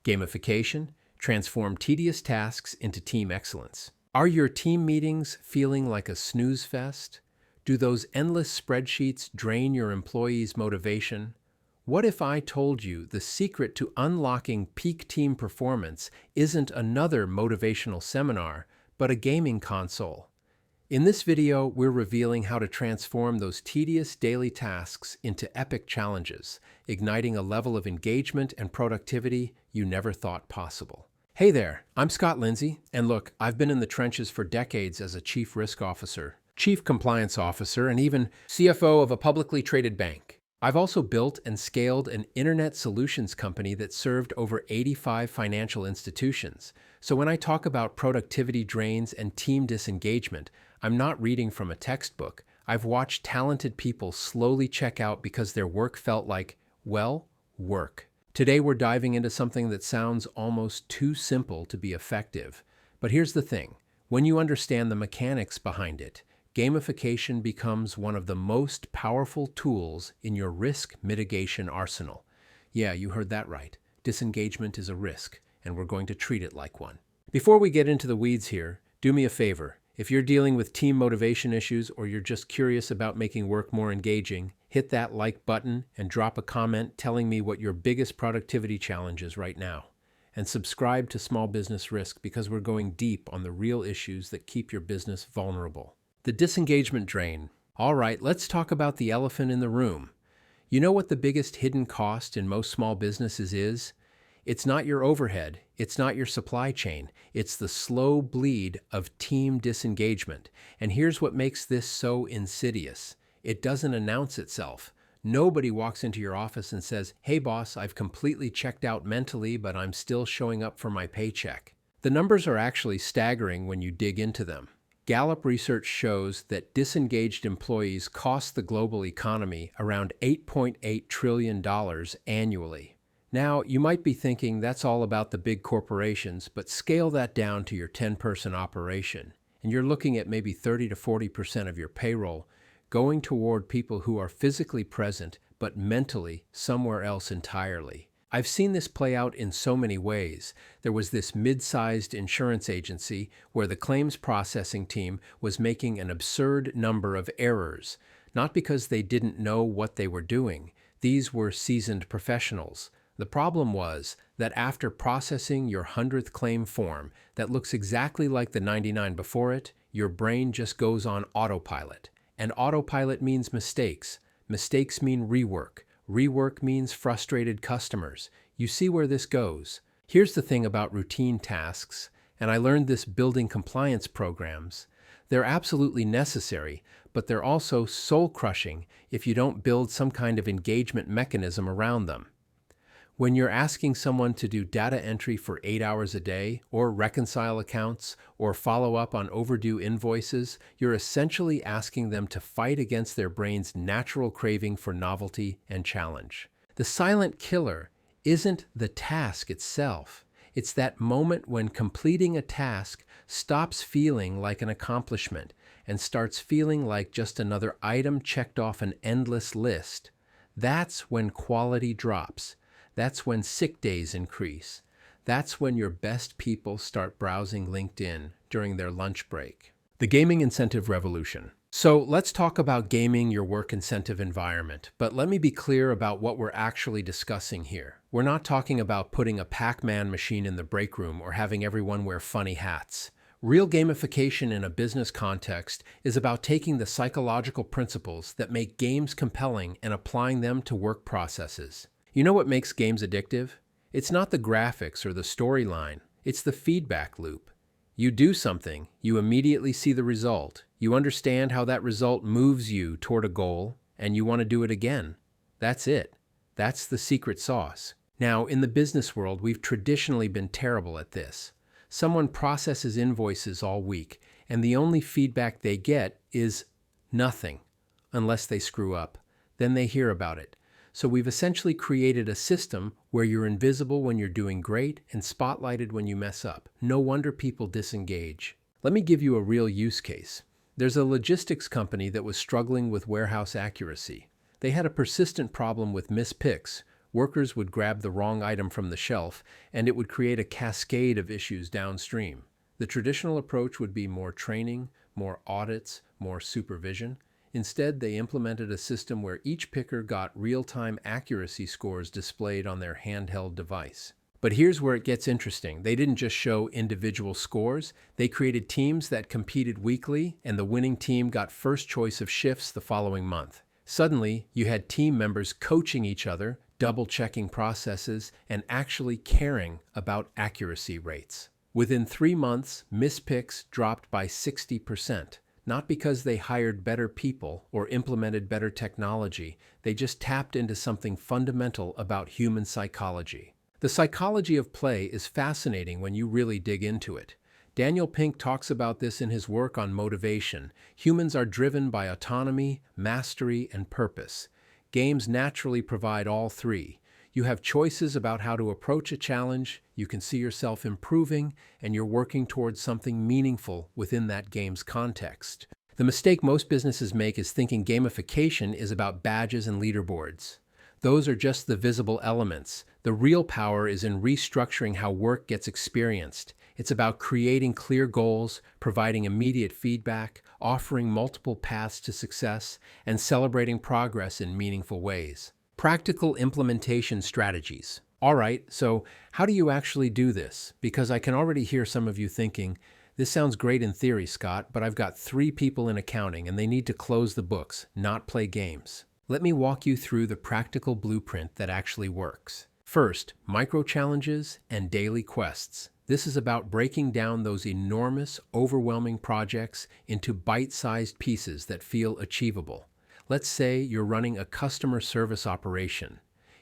Gamification: transform tedious tasks into team excellence. Are your team meetings feeling like a snooze fest? Do those endless spreadsheets drain your employees' motivation? What if I told you the secret to unlocking peak team performance isn't another motivational seminar, but a gaming console? In this video, we're revealing how to transform those tedious daily tasks into epic challenges, igniting a level of engagement and productivity you never thought possible. Hey there, I'm Scott Lindsay, and look, I've been in the trenches for decades as a chief risk officer, chief compliance officer, and even CFO of a publicly traded bank. I've also built and scaled an internet solutions company that served over 85 financial institutions. So when I talk about productivity drains and team disengagement, I'm not reading from a textbook. I've watched talented people slowly check out because their work felt like, well, work. Today we're diving into something that sounds almost too simple to be effective. But here's the thing. When you understand the mechanics behind it, gamification becomes one of the most powerful tools in your risk mitigation arsenal. Yeah, you heard that right. Disengagement is a risk, and we're going to treat it like one. Before we get into the weeds here, do me a favor. If you're dealing with team motivation issues or you're just curious about making work more engaging, hit that like button and drop a comment telling me what your biggest productivity challenge is right now. And subscribe to Small Business Risk because we're going deep on the real issues that keep your business vulnerable. The disengagement drain. All right, let's talk about the elephant in the room. You know what the biggest hidden cost in most small businesses is? It's not your overhead, it's not your supply chain, it's the slow bleed of team disengagement. And here's what makes this so insidious. It doesn't announce itself. Nobody walks into your office and says, "Hey boss, I've completely checked out mentally, but I'm still showing up for my paycheck." The numbers are actually staggering when you dig into them. Gallup research shows that disengaged employees cost the global economy around $8.8 trillion annually. Now, you might be thinking that's all about the big corporations, but scale that down to your 10-person operation, and you're looking at maybe 30 to 40% of your payroll going toward people who are physically present, but mentally somewhere else entirely. I've seen this play out in so many ways. There was this mid-sized insurance agency where the claims processing team was making an absurd number of errors, not because they didn't know what they were doing. These were seasoned professionals. The problem was that after processing your 100th claim form that looks exactly like the 99 before it, your brain just goes on autopilot. And autopilot means mistakes. Mistakes mean rework. Rework means frustrated customers. You see where this goes. Here's the thing about routine tasks, and I learned this building compliance programs. They're absolutely necessary, but they're also soul-crushing if you don't build some kind of engagement mechanism around them. When you're asking someone to do data entry for 8 hours a day, or reconcile accounts, or follow up on overdue invoices, you're essentially asking them to fight against their brain's natural craving for novelty and challenge. The silent killer isn't the task itself. It's that moment when completing a task stops feeling like an accomplishment and starts feeling like just another item checked off an endless list. That's when quality drops. That's when sick days increase. That's when your best people start browsing LinkedIn during their lunch break. The gaming incentive revolution. So let's talk about gaming your work incentive environment, but let me be clear about what we're actually discussing here. We're not talking about putting a Pac-Man machine in the break room or having everyone wear funny hats. Real gamification in a business context is about taking the psychological principles that make games compelling and applying them to work processes. You know what makes games addictive? It's not the graphics or the storyline. It's the feedback loop. You do something, you immediately see the result. You understand how that result moves you toward a goal, and you want to do it again. That's it. That's the secret sauce. Now, in the business world, we've traditionally been terrible at this. Someone processes invoices all week, and the only feedback they get is nothing, unless they screw up. Then they hear about it. So we've essentially created a system where you're invisible when you're doing great and spotlighted when you mess up. No wonder people disengage. Let me give you a real use case. There's a logistics company that was struggling with warehouse accuracy. They had a persistent problem with missed picks, Workers would grab the wrong item from the shelf, and it would create a cascade of issues downstream. The traditional approach would be more training, more audits, more supervision. Instead, they implemented a system where each picker got real-time accuracy scores displayed on their handheld device. But here's where it gets interesting. They didn't just show individual scores, they created teams that competed weekly, and the winning team got first choice of shifts the following month. Suddenly, you had team members coaching each other, double-checking processes, and actually caring about accuracy rates. Within 3 months, mispicks dropped by 60%. Not because they hired better people or implemented better technology, they just tapped into something fundamental about human psychology. The psychology of play is fascinating when you really dig into it. Daniel Pink talks about this in his work on motivation. Humans are driven by autonomy, mastery, and purpose. Games naturally provide all three. You have choices about how to approach a challenge, you can see yourself improving, and you're working towards something meaningful within that game's context. The mistake most businesses make is thinking gamification is about badges and leaderboards. Those are just the visible elements. The real power is in restructuring how work gets experienced. It's about creating clear goals, providing immediate feedback, offering multiple paths to success, and celebrating progress in meaningful ways. Practical implementation strategies. All right, so how do you actually do this? Because I can already hear some of you thinking, this sounds great in theory, Scott, but I've got 3 people in accounting and they need to close the books, not play games. Let me walk you through the practical blueprint that actually works. First, micro-challenges and daily quests. This is about breaking down those enormous, overwhelming projects into bite-sized pieces that feel achievable. Let's say you're running a customer service operation.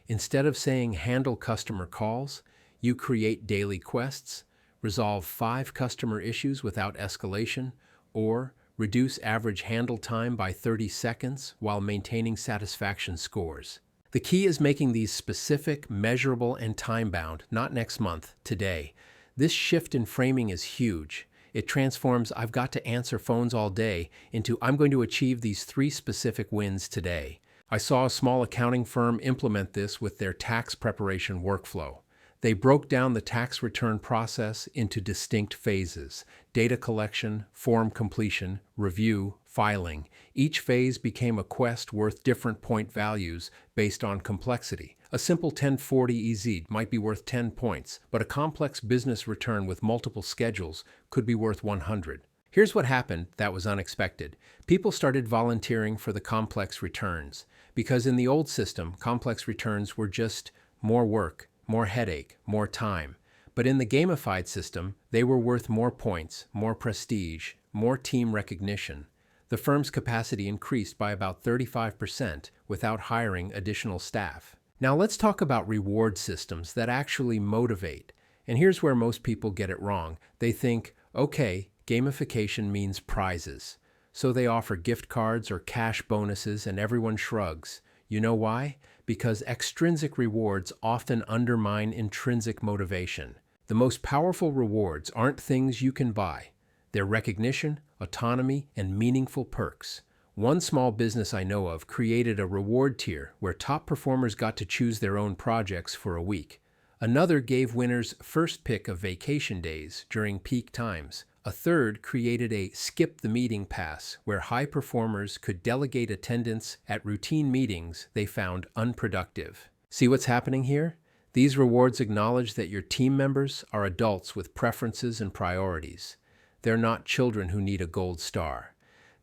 Instead of saying handle customer calls, you create daily quests, resolve 5 customer issues without escalation, or reduce average handle time by 30 seconds while maintaining satisfaction scores. The key is making these specific, measurable, and time-bound, not next month, today. This shift in framing is huge. It transforms "I've got to answer phones all day" into "I'm going to achieve these 3 specific wins today." I saw a small accounting firm implement this with their tax preparation workflow. They broke down the tax return process into distinct phases: data collection, form completion, review, filing. Each phase became a quest worth different point values based on complexity. A simple 1040 EZ might be worth 10 points, but a complex business return with multiple schedules could be worth 100. Here's what happened that was unexpected. People started volunteering for the complex returns, because in the old system, complex returns were just more work, more headache, more time. But in the gamified system, they were worth more points, more prestige, more team recognition. The firm's capacity increased by about 35% without hiring additional staff. Now let's talk about reward systems that actually motivate. And here's where most people get it wrong. They think, okay, gamification means prizes. So they offer gift cards or cash bonuses and everyone shrugs. You know why? Because extrinsic rewards often undermine intrinsic motivation. The most powerful rewards aren't things you can buy. They're recognition, autonomy, and meaningful perks. One small business I know of created a reward tier where top performers got to choose their own projects for a week. Another gave winners first pick of vacation days during peak times. A third created a skip the meeting pass where high performers could delegate attendance at routine meetings they found unproductive. See what's happening here? These rewards acknowledge that your team members are adults with preferences and priorities. They're not children who need a gold star.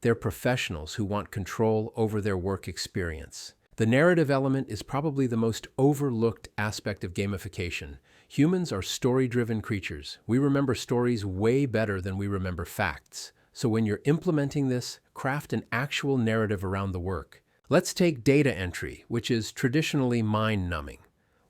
They're professionals who want control over their work experience. The narrative element is probably the most overlooked aspect of gamification. Humans are story-driven creatures. We remember stories way better than we remember facts. So when you're implementing this, craft an actual narrative around the work. Let's take data entry, which is traditionally mind-numbing.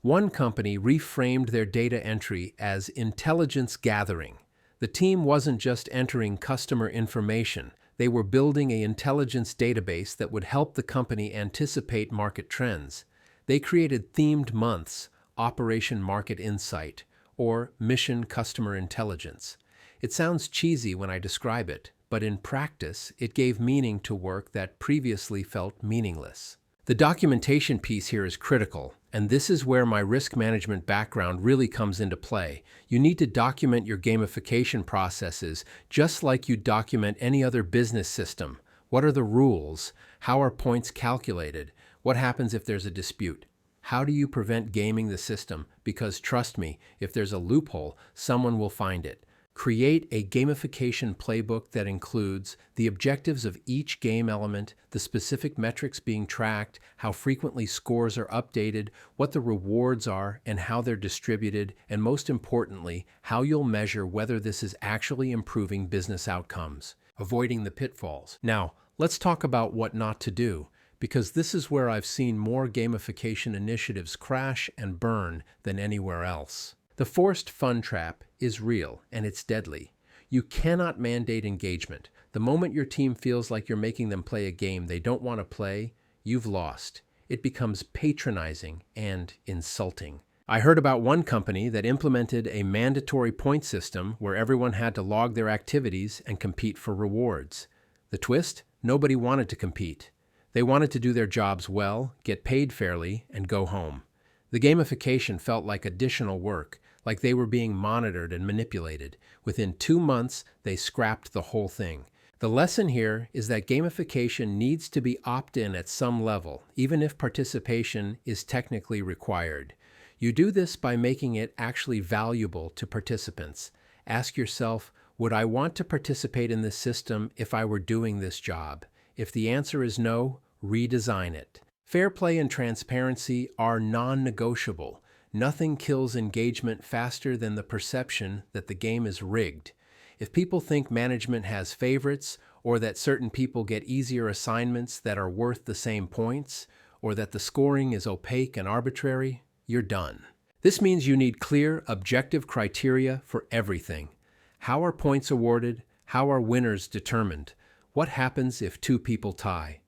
One company reframed their data entry as intelligence gathering. The team wasn't just entering customer information. They were building an intelligence database that would help the company anticipate market trends. They created themed months, Operation Market Insight, or Mission Customer Intelligence. It sounds cheesy when I describe it, but in practice, it gave meaning to work that previously felt meaningless. The documentation piece here is critical, and this is where my risk management background really comes into play. You need to document your gamification processes just like you document any other business system. What are the rules? How are points calculated? What happens if there's a dispute? How do you prevent gaming the system? Because trust me, if there's a loophole, someone will find it. Create a gamification playbook that includes the objectives of each game element, the specific metrics being tracked, how frequently scores are updated, what the rewards are, and how they're distributed, and most importantly, how you'll measure whether this is actually improving business outcomes, avoiding the pitfalls. Now, let's talk about what not to do, because this is where I've seen more gamification initiatives crash and burn than anywhere else. The forced fun trap is real, and it's deadly. You cannot mandate engagement. The moment your team feels like you're making them play a game they don't want to play, you've lost. It becomes patronizing and insulting. I heard about one company that implemented a mandatory point system where everyone had to log their activities and compete for rewards. The twist? Nobody wanted to compete. They wanted to do their jobs well, get paid fairly, and go home. The gamification felt like additional work, like they were being monitored and manipulated. Within 2 months, they scrapped the whole thing. The lesson here is that gamification needs to be opt-in at some level, even if participation is technically required. You do this by making it actually valuable to participants. Ask yourself, would I want to participate in this system if I were doing this job? If the answer is no, redesign it. Fair play and transparency are non-negotiable. Nothing kills engagement faster than the perception that the game is rigged. If people think management has favorites, or that certain people get easier assignments that are worth the same points, or that the scoring is opaque and arbitrary, you're done. This means you need clear, objective criteria for everything. How are points awarded? How are winners determined? What happens if 2 people tie?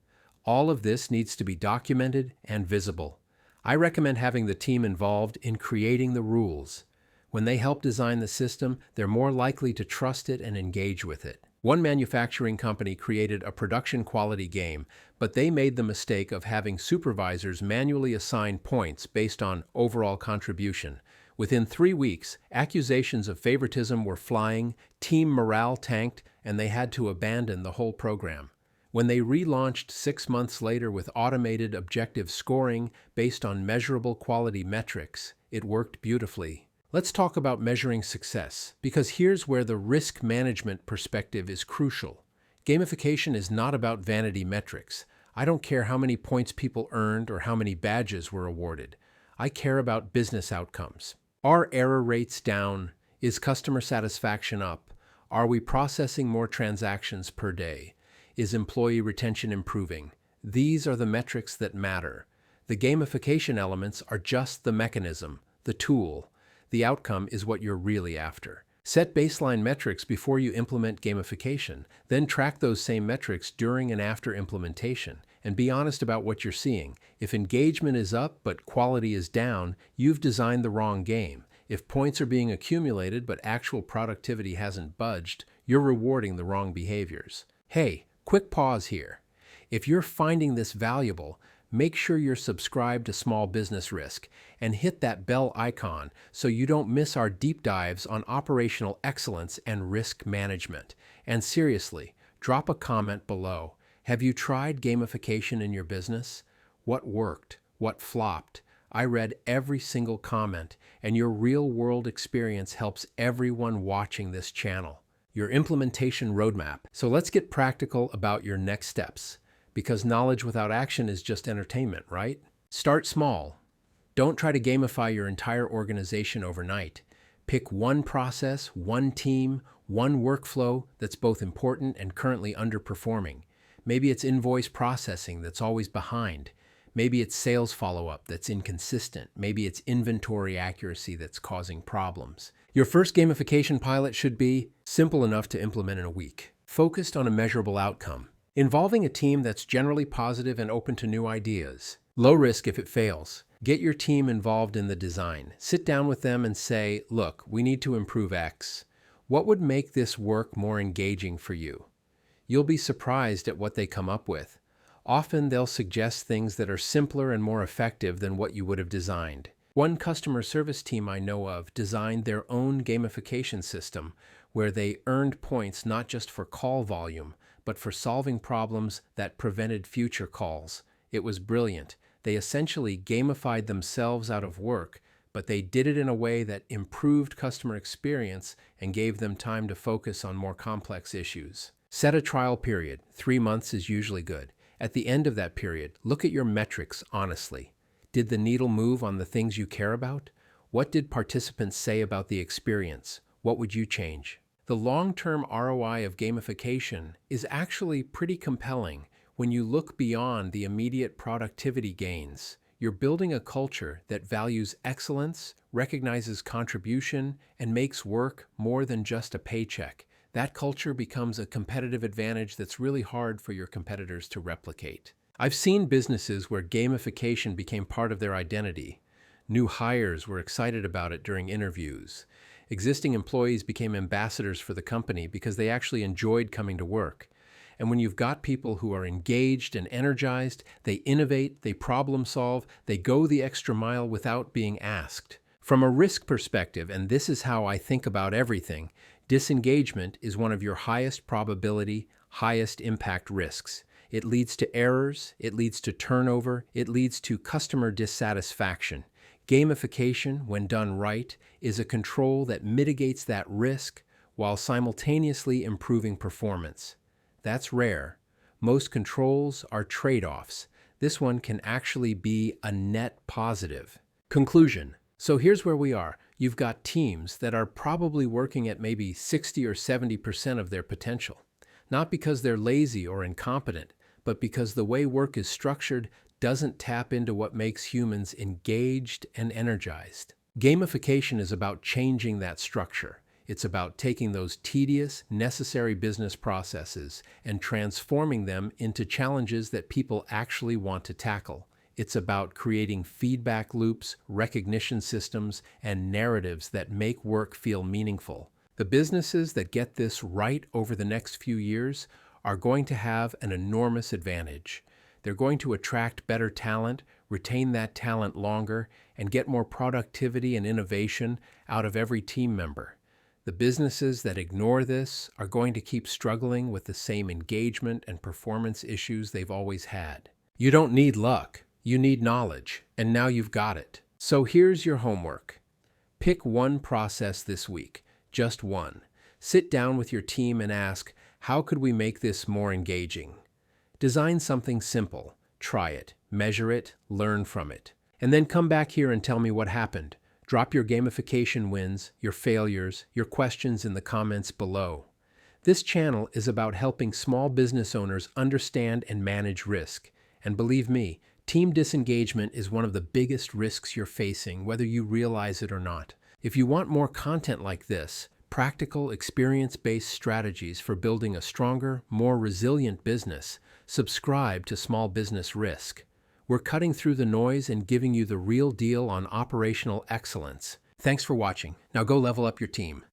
All of this needs to be documented and visible. I recommend having the team involved in creating the rules. When they help design the system, they're more likely to trust it and engage with it. One manufacturing company created a production quality game, but they made the mistake of having supervisors manually assign points based on overall contribution. Within 3 weeks, accusations of favoritism were flying, team morale tanked, and they had to abandon the whole program. When they relaunched 6 months later with automated objective scoring based on measurable quality metrics, it worked beautifully. Let's talk about measuring success, because here's where the risk management perspective is crucial. Gamification is not about vanity metrics. I don't care how many points people earned or how many badges were awarded. I care about business outcomes. Are error rates down? Is customer satisfaction up? Are we processing more transactions per day? Is employee retention improving? These are the metrics that matter. The gamification elements are just the mechanism, the tool. The outcome is what you're really after. Set baseline metrics before you implement gamification, then track those same metrics during and after implementation, and be honest about what you're seeing. If engagement is up but quality is down, you've designed the wrong game. If points are being accumulated but actual productivity hasn't budged, you're rewarding the wrong behaviors. Hey, quick pause here. If you're finding this valuable, make sure you're subscribed to Small Business Risk and hit that bell icon so you don't miss our deep dives on operational excellence and risk management. And seriously, drop a comment below. Have you tried gamification in your business? What worked? What flopped? I read every single comment, and your real-world experience helps everyone watching this channel. Your implementation roadmap. So let's get practical about your next steps, because knowledge without action is just entertainment, right? Start small. Don't try to gamify your entire organization overnight. Pick one process, one team, one workflow that's both important and currently underperforming. Maybe it's invoice processing that's always behind. Maybe it's sales follow-up that's inconsistent. Maybe it's inventory accuracy that's causing problems. Your first gamification pilot should be simple enough to implement in a week, focused on a measurable outcome, involving a team that's generally positive and open to new ideas. Low risk if it fails. Get your team involved in the design. Sit down with them and say, look, we need to improve X. What would make this work more engaging for you? You'll be surprised at what they come up with. Often they'll suggest things that are simpler and more effective than what you would have designed. One customer service team I know of designed their own gamification system where they earned points not just for call volume, but for solving problems that prevented future calls. It was brilliant. They essentially gamified themselves out of work, but they did it in a way that improved customer experience and gave them time to focus on more complex issues. Set a trial period. 3 months is usually good. At the end of that period, look at your metrics honestly. Did the needle move on the things you care about? What did participants say about the experience? What would you change? The long-term ROI of gamification is actually pretty compelling when you look beyond the immediate productivity gains. You're building a culture that values excellence, recognizes contribution, and makes work more than just a paycheck. That culture becomes a competitive advantage that's really hard for your competitors to replicate. I've seen businesses where gamification became part of their identity. New hires were excited about it during interviews. Existing employees became ambassadors for the company because they actually enjoyed coming to work. And when you've got people who are engaged and energized, they innovate, they problem solve, they go the extra mile without being asked. From a risk perspective, and this is how I think about everything, disengagement is one of your highest probability, highest impact risks. It leads to errors, it leads to turnover, it leads to customer dissatisfaction. Gamification, when done right, is a control that mitigates that risk while simultaneously improving performance. That's rare. Most controls are trade-offs. This one can actually be a net positive. Conclusion. So here's where we are. You've got teams that are probably working at maybe 60 or 70% of their potential. Not because they're lazy or incompetent, but because the way work is structured doesn't tap into what makes humans engaged and energized. Gamification is about changing that structure. It's about taking those tedious, necessary business processes and transforming them into challenges that people actually want to tackle. It's about creating feedback loops, recognition systems, and narratives that make work feel meaningful. The businesses that get this right over the next few years are going to have an enormous advantage. They're going to attract better talent, retain that talent longer, and get more productivity and innovation out of every team member. The businesses that ignore this are going to keep struggling with the same engagement and performance issues they've always had. You don't need luck, you need knowledge, and now you've got it. So here's your homework. Pick one process this week, just one. Sit down with your team and ask, how could we make this more engaging? Design something simple, try it, measure it, learn from it. And then come back here and tell me what happened. Drop your gamification wins, your failures, your questions in the comments below. This channel is about helping small business owners understand and manage risk. And believe me, team disengagement is one of the biggest risks you're facing, whether you realize it or not. If you want more content like this, practical, experience-based strategies for building a stronger, more resilient business, subscribe to Small Business Risk. We're cutting through the noise and giving you the real deal on operational excellence. Thanks for watching. Now go level up your team.